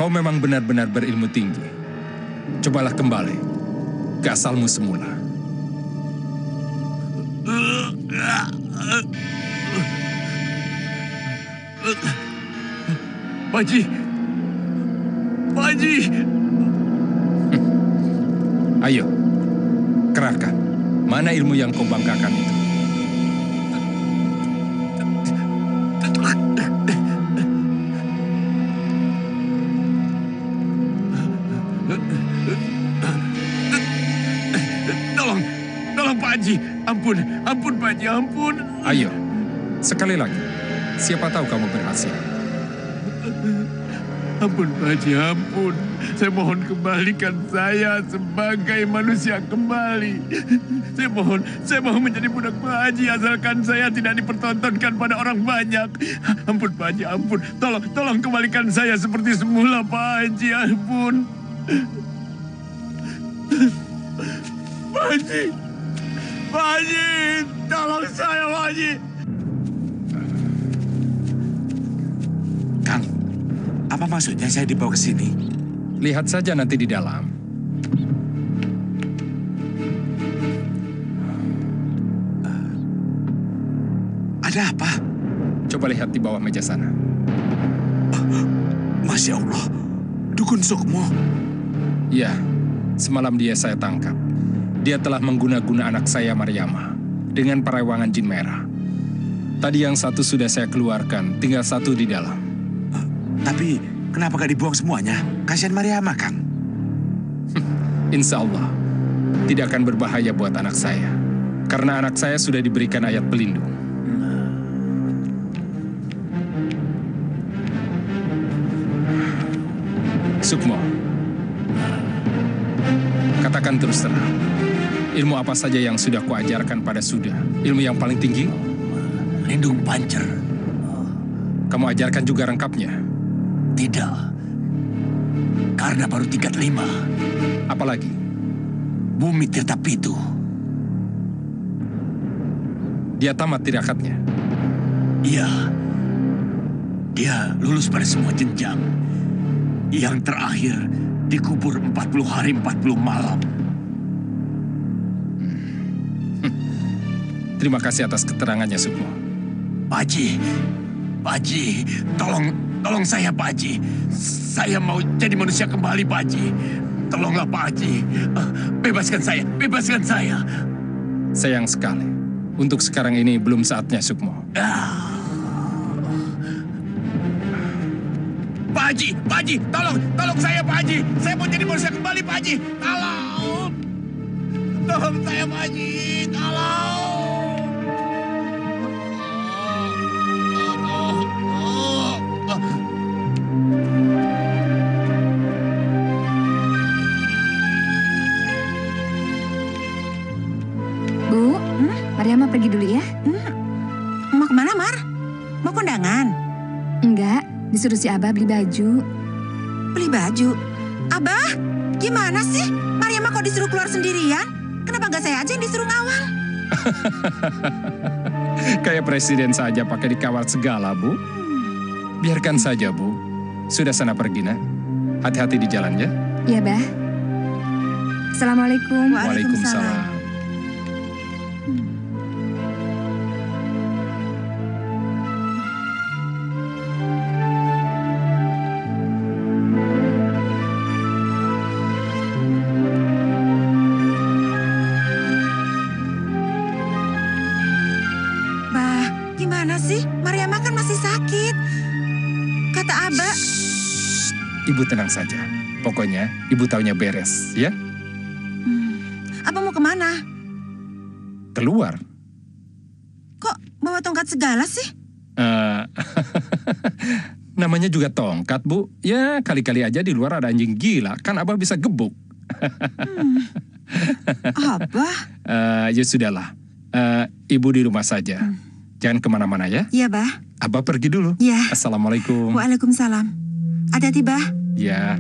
kau memang benar-benar berilmu tinggi. Cobalah kembali ke asalmu semula. Pak Haji! Pak Haji! Ayo, kerahkan. Mana ilmu yang kau banggakan itu? Tolong Pak Haji. Ampun Pak Haji, ampun. Ayo, sekali lagi. Siapa tahu kamu berhasil. Ampun Pak Haji, ampun. Saya mohon kembalikan saya sebagai manusia kembali. Saya mohon menjadi budak Pak Haji asalkan saya tidak dipertontonkan pada orang banyak. Ampun Pak Haji, ampun. Tolong kembalikan saya seperti semula Pak Haji, ampun. Pak Haji, Pak Haji, tolong saya Pak Haji. Kang, apa maksudnya saya dibawa ke sini? Lihat saja nanti di dalam. Ada apa? Coba lihat di bawah meja sana. Masya Allah, Dukun Sukmo. Ya, semalam dia saya tangkap. Dia telah mengguna-guna anak saya Maryama dengan perewangan jin merah. Tadi yang satu sudah saya keluarkan, tinggal satu di dalam. Tapi kenapa gak dibuang semuanya? Kasihan Maryama, Kang. Insya Allah, tidak akan berbahaya buat anak saya. Karena anak saya sudah diberikan ayat pelindung. Sukmo, katakan terus terang. Ilmu apa saja yang sudah kuajarkan pada Suda? Ilmu yang paling tinggi? Lindung pancer. Kamu ajarkan juga rangkapnya? Tidak. Karena baru tingkat 5. Apalagi? Bumi Tirta Pitu. Dia tamat tirakatnya? Iya. Dia lulus pada semua jenjang. Yang terakhir dikubur 40 hari 40 malam. Terima kasih atas keterangannya, Sukmo. Pak Haji, tolong saya Pak Haji. Saya mau jadi manusia kembali Pak Haji. Tolonglah Pak Haji. Bebaskan saya. Sayang sekali. Untuk sekarang ini belum saatnya, Sukmo. Pak Haji, tolong saya Pak Haji. Saya mau jadi manusia kembali Pak Haji. Tolong saya Pak Haji, tolong. Bu, Maryama pergi dulu ya. Mau kemana, Mar? Mau kondangan? Enggak, disuruh si Abah beli baju. Beli baju? Abah, gimana sih? Maryama kok disuruh keluar sendirian? Kenapa nggak saya aja yang disuruh ngawal? Kayak presiden saja pakai dikawal segala, Bu. Biarkan saja, Bu. Sudah sana pergi, nak. Hati-hati di jalan, ya. Iya, Bah. Assalamualaikum. Waalaikumsalam. Gimana sih? Maryama kan masih sakit. Kata Abah. Ibu tenang saja. Pokoknya ibu taunya beres, ya? Abah mau kemana? Keluar. Kok bawa tongkat segala sih? Namanya juga tongkat, Bu. Ya, kali-kali aja di luar ada anjing gila. Kan Abah bisa gebuk. Abah? Ya sudahlah. Ibu di rumah saja. Jangan kemana-mana ya. Iya, Bah. Abah pergi dulu. Iya. Assalamualaikum. Waalaikumsalam. Hati-hati, Bah. Ya.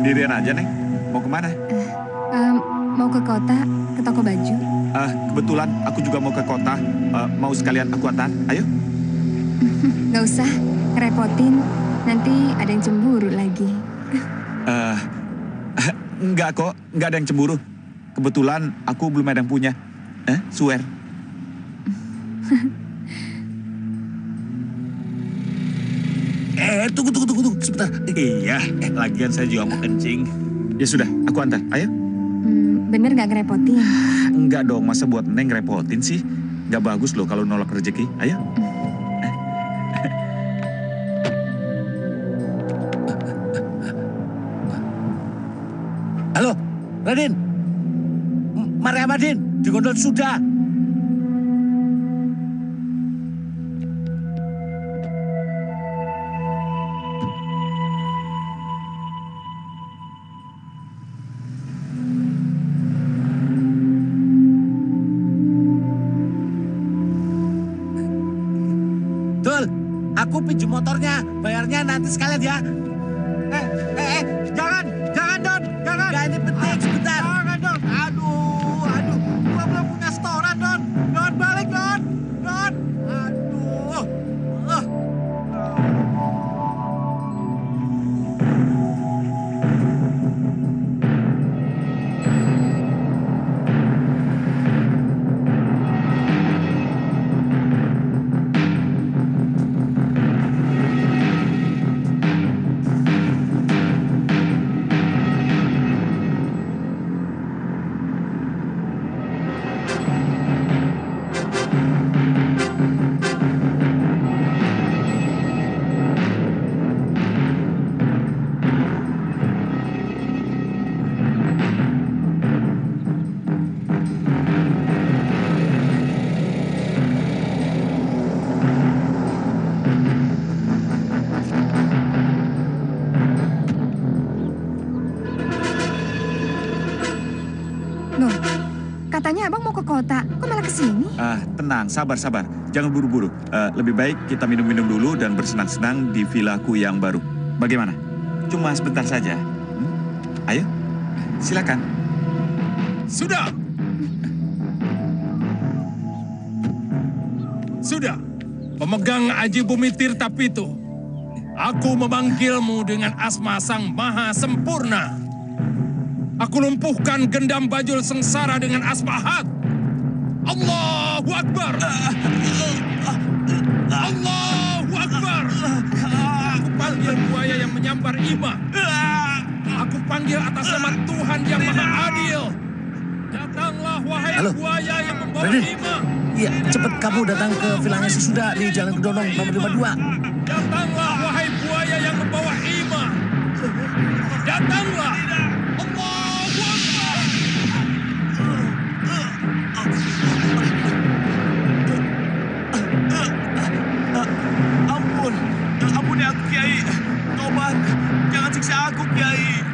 Sendirian aja, Neng. Mau kemana? Mau ke kota, ke toko baju. Kebetulan aku juga mau ke kota. Mau sekalian aku antar. Ayo. Gak usah, ngerepotin. Nanti ada yang cemburu lagi. Enggak kok, enggak ada yang cemburu. Kebetulan aku belum ada yang punya. Swear. Tunggu, sebentar. Iya, lagian saya juga mau kencing. Ya sudah, aku antar. Ayo. Bener gak ngerepotin? Enggak dong, masa buat Neng ngerepotin sih? Enggak bagus loh kalau nolak rezeki. Ayo. Halo, Raden. Maria Madin, di gondol sudah. Aku pinjam motornya, bayarnya nanti sekalian ya. Jangan Don, jangan. Gak, ini penting, sebentar. Jangan Don, aduh, gua belum punya setoran Don. Don, balik Don, aduh. Loh, katanya abang mau ke kota, kok malah ke sini? Tenang, sabar. Jangan buru-buru. Lebih baik kita minum-minum dulu dan bersenang-senang di vilaku yang baru. Bagaimana? Cuma sebentar saja. Ayo, silakan. Sudah. Pemegang Aji Bumi Tirta Pitu. Aku memanggilmu dengan asma Sang Maha Sempurna. Aku lumpuhkan gendam bajul sengsara dengan asma Hat. Allahu Akbar. Allahu Akbar. Aku panggil buaya yang menyambar Ima. Aku panggil atas nama Tuhan yang Maha Adil. Datanglah wahai buaya yang membawa Raden. Ima. Iya, cepat kamu datang ke vilanya sesudah di Jalan Kedonong nomor 52. Datanglah wahai buaya yang membawa Ima. Datanglah. Allahu Akbar. Ampuni aku Kiai. Tobat, jangan siksa aku Kiai.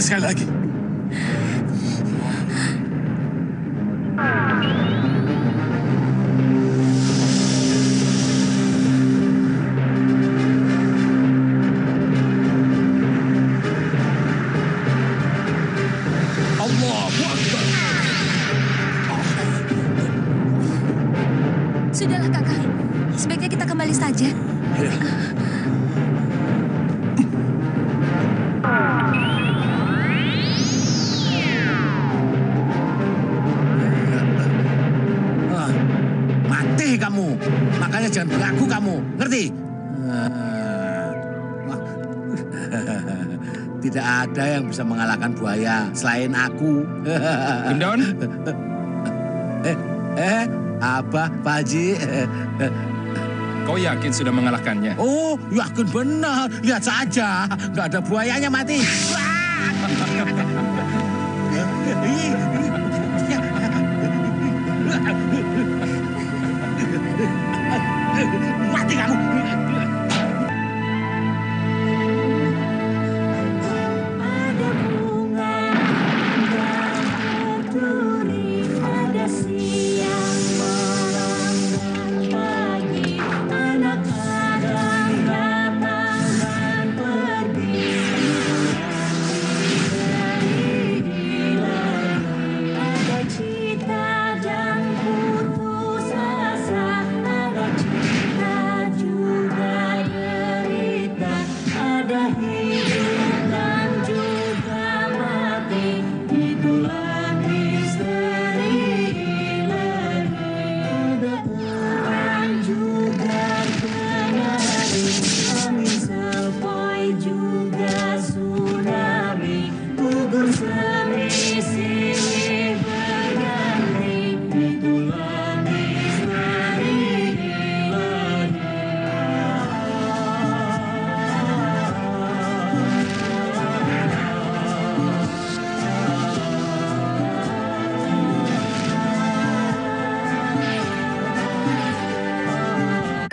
sekali lagi. Sudahlah Kakang, sebaiknya kita kembali saja. Mati kamu, makanya jangan beragu kamu, ngerti? Tidak ada yang bisa mengalahkan buaya selain aku. Gendon? Apa, Pak Haji? Kau yakin sudah mengalahkannya? Oh, yakin benar. Lihat saja, nggak ada buayanya mati.